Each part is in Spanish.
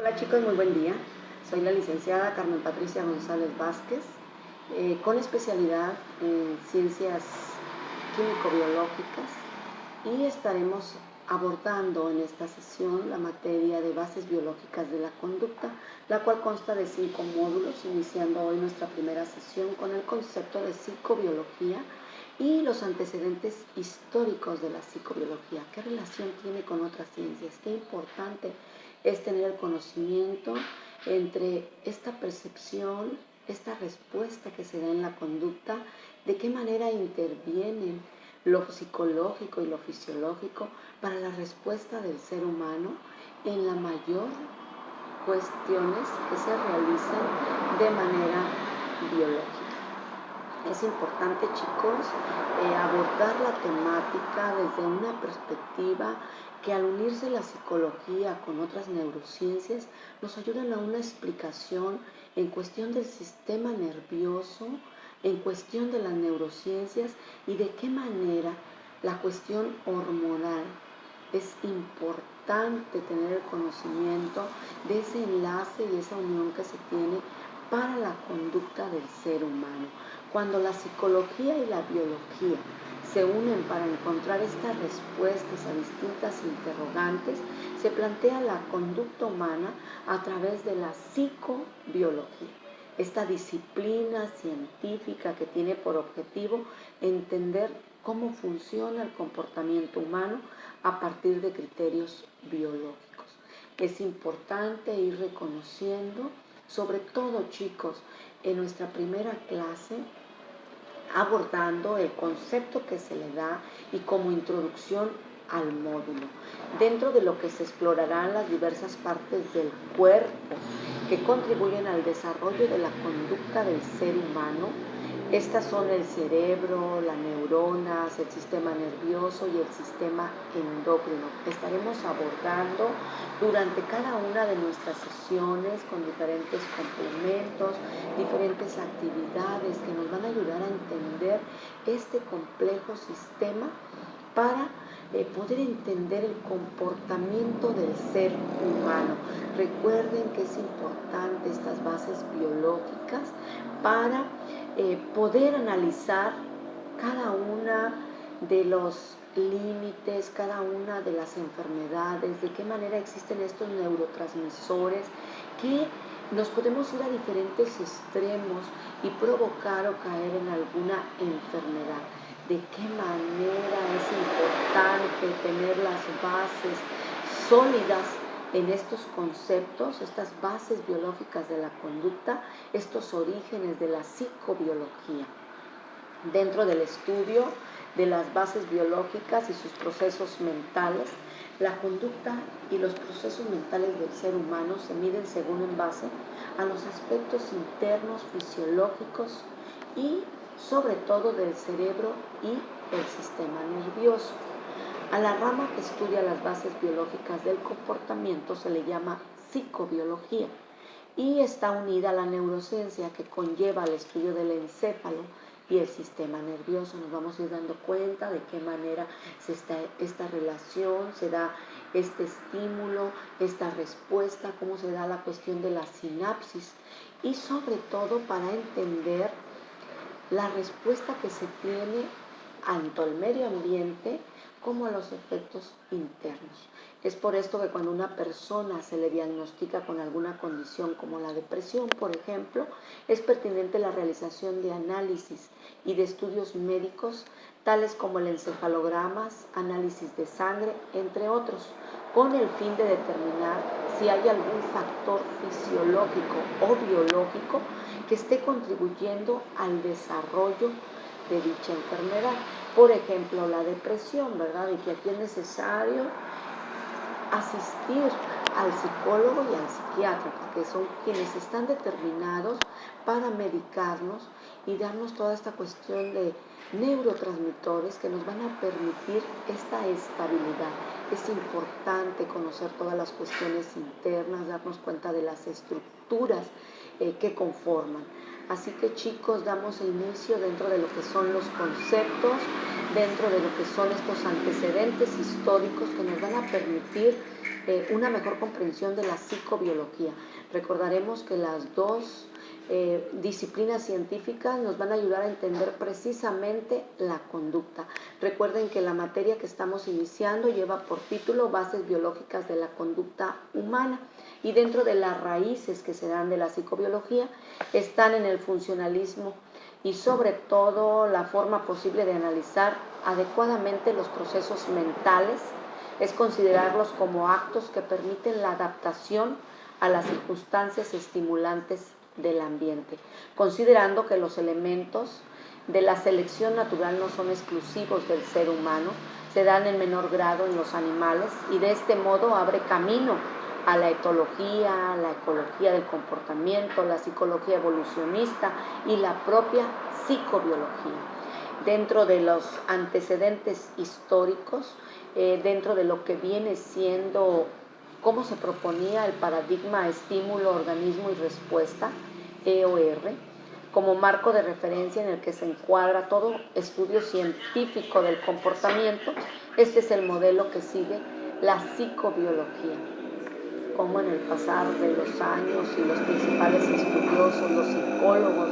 Hola chicos, muy buen día. Soy la licenciada Carmen Patricia González Vázquez, con especialidad en ciencias químico-biológicas, y estaremos abordando en esta sesión la materia de bases biológicas de la conducta, la cual consta de 5 módulos, iniciando hoy nuestra primera sesión con el concepto de psicobiología y los antecedentes históricos de la psicobiología. ¿Qué relación tiene con otras ciencias? Qué importante es tener el conocimiento entre esta percepción, esta respuesta que se da en la conducta, de qué manera intervienen lo psicológico y lo fisiológico para la respuesta del ser humano en la mayor cuestiones que se realicen de manera biológica. Es importante, chicos, abordar la temática desde una perspectiva que, al unirse la psicología con otras neurociencias, nos ayudan a una explicación en cuestión del sistema nervioso, en cuestión de las neurociencias y de qué manera la cuestión hormonal. Es importante tener el conocimiento de ese enlace y esa unión que se tiene para la conducta del ser humano. Cuando la psicología y la biología se unen para encontrar estas respuestas a distintas interrogantes, se plantea la conducta humana a través de la psicobiología. Esta disciplina científica que tiene por objetivo entender cómo funciona el comportamiento humano a partir de criterios biológicos. Es importante ir reconociendo, sobre todo, chicos, en nuestra primera clase, abordando el concepto que se le da y como introducción al módulo, dentro de lo que se explorarán las diversas partes del cuerpo que contribuyen al desarrollo de la conducta del ser humano. Estas son el cerebro, las neuronas, el sistema nervioso y el sistema endocrino. Estaremos abordando durante cada una de nuestras sesiones con diferentes complementos, diferentes actividades que nos van a ayudar a entender este complejo sistema para poder entender el comportamiento del ser humano. Recuerden que es importante estas bases biológicas para poder analizar cada una de los límites, cada una de las enfermedades, de qué manera existen estos neurotransmisores que nos podemos ir a diferentes extremos y provocar o caer en alguna enfermedad. De qué manera es importante tener las bases sólidas en estos conceptos, estas bases biológicas de la conducta, estos orígenes de la psicobiología. Dentro del estudio de las bases biológicas y sus procesos mentales, la conducta y los procesos mentales del ser humano se miden según en base a los aspectos internos, fisiológicos y sobre todo del cerebro y el sistema nervioso. A la rama que estudia las bases biológicas del comportamiento se le llama psicobiología y está unida a la neurociencia, que conlleva el estudio del encéfalo y el sistema nervioso. Nos vamos a ir dando cuenta de qué manera esta relación, se da este estímulo, esta respuesta, cómo se da la cuestión de la sinapsis y sobre todo para entender la respuesta que se tiene tanto al medio ambiente como a los efectos internos. Es por esto que cuando una persona se le diagnostica con alguna condición como la depresión, por ejemplo, es pertinente la realización de análisis y de estudios médicos, tales como el encefalogramas, análisis de sangre, entre otros, con el fin de determinar si hay algún factor fisiológico o biológico que esté contribuyendo al desarrollo de dicha enfermedad. Por ejemplo, la depresión, ¿verdad? Y que aquí es necesario asistir al psicólogo y al psiquiatra, porque son quienes están determinados para medicarnos y darnos toda esta cuestión de neurotransmisores que nos van a permitir esta estabilidad, es importante conocer todas las cuestiones internas, darnos cuenta de las estructuras que conforman. Así que chicos, damos inicio dentro de lo que son los conceptos, dentro de lo que son estos antecedentes históricos que nos van a permitir una mejor comprensión de la psicobiología. Recordaremos que las dos disciplinas científicas nos van a ayudar a entender precisamente la conducta. Recuerden que la materia que estamos iniciando lleva por título Bases biológicas de la conducta humana, y dentro de las raíces que se dan de la psicobiología están en el funcionalismo y sobre todo la forma posible de analizar adecuadamente los procesos mentales, es considerarlos como actos que permiten la adaptación a las circunstancias estimulantes del ambiente, considerando que los elementos de la selección natural no son exclusivos del ser humano, se dan en menor grado en los animales, y de este modo abre camino a la etología, la ecología del comportamiento, la psicología evolucionista y la propia psicobiología. Dentro de los antecedentes históricos, dentro de lo que viene siendo cómo se proponía el paradigma estímulo, organismo y respuesta, EOR, como marco de referencia en el que se encuadra todo estudio científico del comportamiento. Este es el modelo que sigue la psicobiología. Como en el pasar de los años y los principales estudiosos, los psicólogos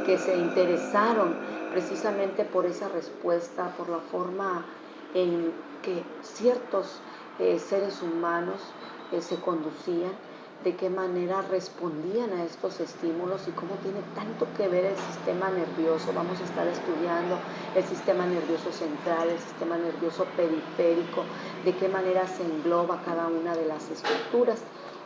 que se interesaron precisamente por esa respuesta, por la forma en que ciertos seres humanos se conducían, de qué manera respondían a estos estímulos y cómo tiene tanto que ver el sistema nervioso. Vamos a estar estudiando el sistema nervioso central, el sistema nervioso periférico, de qué manera se engloba cada una de las estructuras.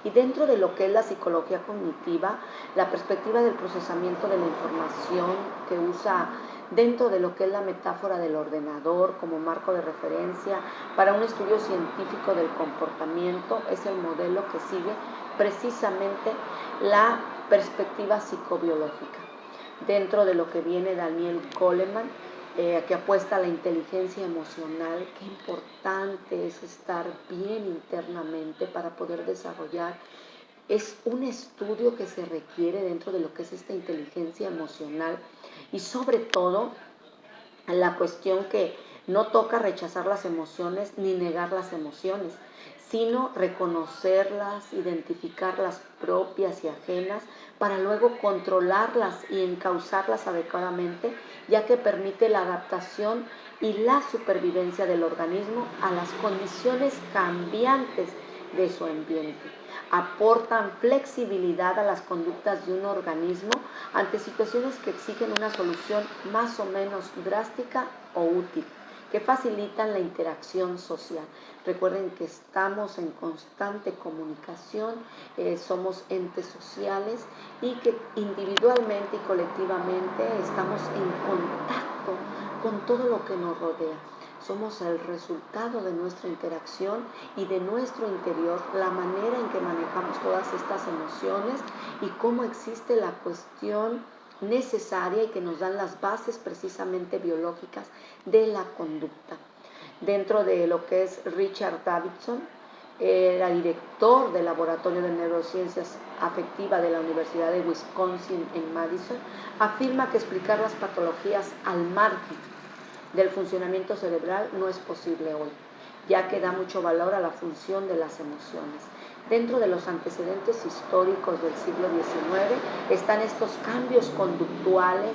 Y dentro de lo que es la psicología cognitiva, la perspectiva del procesamiento de la información que usa dentro de lo que es la metáfora del ordenador como marco de referencia para un estudio científico del comportamiento, es el modelo que sigue precisamente la perspectiva psicobiológica. Dentro de lo que viene Daniel Goleman, que apuesta a la inteligencia emocional, qué importante es estar bien internamente para poder desarrollar. Es un estudio que se requiere dentro de lo que es esta inteligencia emocional, y sobre todo la cuestión que no toca rechazar las emociones ni negar las emociones, sino reconocerlas, identificar las propias y ajenas para luego controlarlas y encauzarlas adecuadamente, ya que permite la adaptación y la supervivencia del organismo a las condiciones cambiantes de su ambiente. Aportan flexibilidad a las conductas de un organismo ante situaciones que exigen una solución más o menos drástica o útil, que facilitan la interacción social. Recuerden que estamos en constante comunicación, somos entes sociales y que individualmente y colectivamente estamos en contacto con todo lo que nos rodea. Somos el resultado de nuestra interacción y de nuestro interior, la manera en que manejamos todas estas emociones y cómo existe la cuestión necesaria y que nos dan las bases precisamente biológicas de la conducta. Dentro de lo que es Richard Davidson, era director del Laboratorio de Neurociencias Afectiva de la Universidad de Wisconsin en Madison, afirma que explicar las patologías al margen del funcionamiento cerebral no es posible hoy, ya que da mucho valor a la función de las emociones. Dentro de los antecedentes históricos del siglo XIX están estos cambios conductuales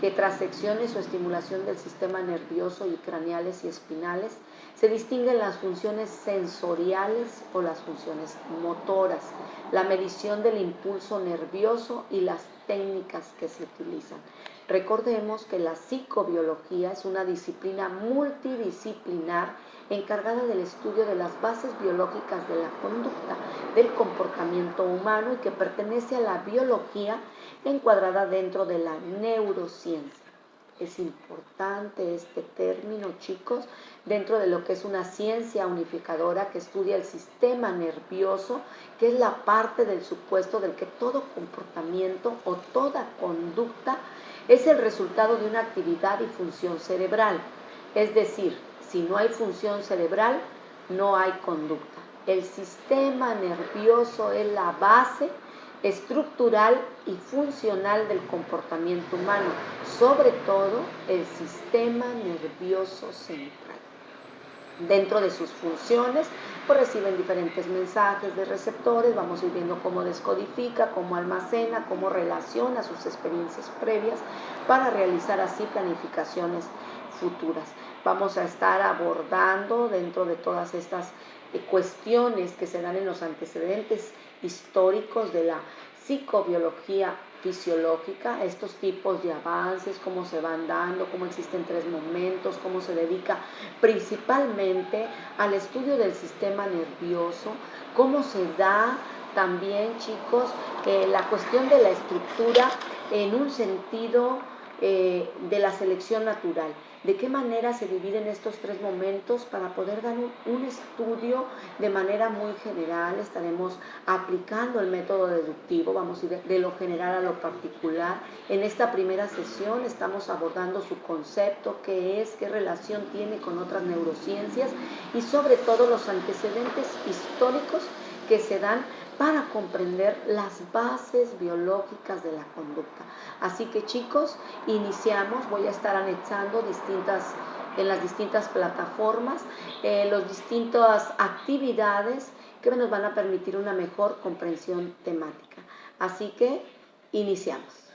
que tras secciones o estimulación del sistema nervioso y craneales y espinales se distinguen las funciones sensoriales o las funciones motoras, la medición del impulso nervioso y las técnicas que se utilizan. Recordemos que la psicobiología es una disciplina multidisciplinar encargada del estudio de las bases biológicas de la conducta, del comportamiento humano, y que pertenece a la biología encuadrada dentro de la neurociencia. Es importante este término, chicos, dentro de lo que es una ciencia unificadora que estudia el sistema nervioso, que es la parte del supuesto del que todo comportamiento o toda conducta es el resultado de una actividad y función cerebral. Es decir, si no hay función cerebral, no hay conducta. El sistema nervioso es la base estructural y funcional del comportamiento humano, sobre todo el sistema nervioso central. Dentro de sus funciones, pues reciben diferentes mensajes de receptores, vamos a ir viendo cómo descodifica, cómo almacena, cómo relaciona sus experiencias previas para realizar así planificaciones futuras. Vamos a estar abordando dentro de todas estas cuestiones que se dan en los antecedentes históricos de la psicobiología fisiológica, estos tipos de avances, cómo se van dando, cómo existen 3 momentos, cómo se dedica principalmente al estudio del sistema nervioso, cómo se da también, chicos, la cuestión de la estructura en un sentido de la selección natural. De qué manera se dividen estos 3 momentos para poder dar un estudio de manera muy general. Estaremos aplicando el método deductivo, vamos a ir de lo general a lo particular. En esta primera sesión estamos abordando su concepto, qué es, qué relación tiene con otras neurociencias y sobre todo los antecedentes históricos que se dan para comprender las bases biológicas de la conducta. Así que, chicos, iniciamos. Voy a estar anexando en las distintas plataformas las distintas actividades que nos van a permitir una mejor comprensión temática. Así que iniciamos.